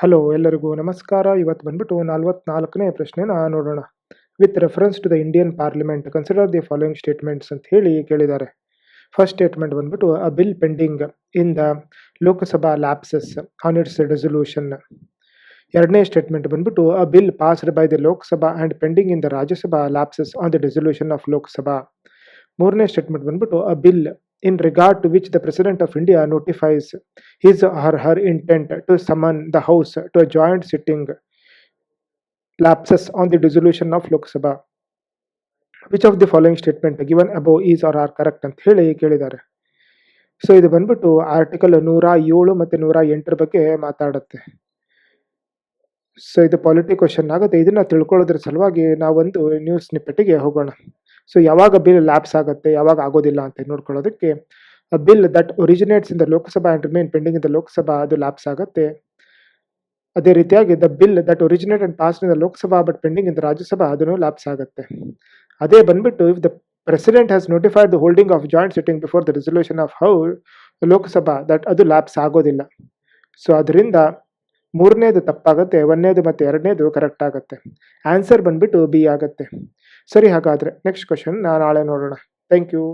Hello ಎಲ್ಲರಿಗೂ ನಮಸ್ಕಾರ. ಇವತ್ತು ಬಂದ್ಬಿಟ್ಟು 44ನೇ ಪ್ರಶ್ನೆನ ನೋಡೋಣ. With reference to the Indian parliament consider the following statements ಅಂತ ಹೇಳಿ ಕೇಳಿದ್ದಾರೆ. ಫಸ್ಟ್ ಸ್ಟೇಟ್ಮೆಂಟ್ ಬಂದ್ಬಿಟ್ಟು a bill pending in the Lok Sabha lapses on its resolution. ಎರಡನೇ ಸ್ಟೇಟ್ಮೆಂಟ್ ಬಂದ್ಬಿಟ್ಟು a bill passed by the Lok Sabha and pending in the Rajya Sabha lapses on the resolution of Lok Sabha. ಮೂರನೇ statement ಬಂದ್ಬಿಟ್ಟು a bill in regard to which the President of India notifies his or her intent to summon the House to a joint sitting lapses on the dissolution of Lok Sabha. Which of the following statement given above is or are correct ಅಂತ ಹೇಳಿ ಕೇಳಿದ್ದಾರೆ. So ಇದು ಬಂದ್ಬಿಟ್ಟು article 107 ಮತ್ತು 108 ಬಗ್ಗೆ ಮಾತಾಡುತ್ತೆ. So ಇದು polity question ಆಗುತ್ತೆ. ಇದನ್ನ ತಿಳ್ಕೊಳ್ಳೋದ್ರ ಸಲುವಾಗಿ ನಾವೊಂದು ನ್ಯೂಸ್ ಸ್ನಿಪ್ಪೆಟಿಗೆ ಹೋಗೋಣ. ಸೊ ಯಾವಾಗ ಬಿಲ್ ಲ್ಯಾಪ್ಸ್ ಆಗುತ್ತೆ, ಯಾವಾಗ ಆಗೋದಿಲ್ಲ ಅಂತ ನೋಡ್ಕೊಳ್ಳೋದಕ್ಕೆ bill that originates in the Lok Sabha and remain pending in the Lok Sabha ಅದು ಲ್ಯಾಪ್ಸ್ ಆಗುತ್ತೆ. ಅದೇ ರೀತಿಯಾಗಿ the bill that originate and pass in the Lok Sabha but pending in the Rajya Sabha ಅದನ್ನು ಲ್ಯಾಪ್ಸ್ ಆಗುತ್ತೆ. ಅದೇ ಬಂದ್ಬಿಟ್ಟು if the president has notified the holding of joint sitting before the resolution of how Lok Sabha that ಅದು lapse ಆಗೋದಿಲ್ಲ. So ಅದರಿಂದ ಮೂರನೇದು ತಪ್ಪಾಗುತ್ತೆ, ಒಂದನೇದು ಮತ್ತು ಎರಡನೇದು ಕರೆಕ್ಟ್ ಆಗುತ್ತೆ. ಆನ್ಸರ್ ಬಂದ್ಬಿಟ್ಟು ಬಿ ಆಗುತ್ತೆ. ಸರಿ, ಹಾಗಾದರೆ ನೆಕ್ಸ್ಟ್ ಕ್ವಶನ್ ನಾಳೆ ನೋಡೋಣ. Thank you.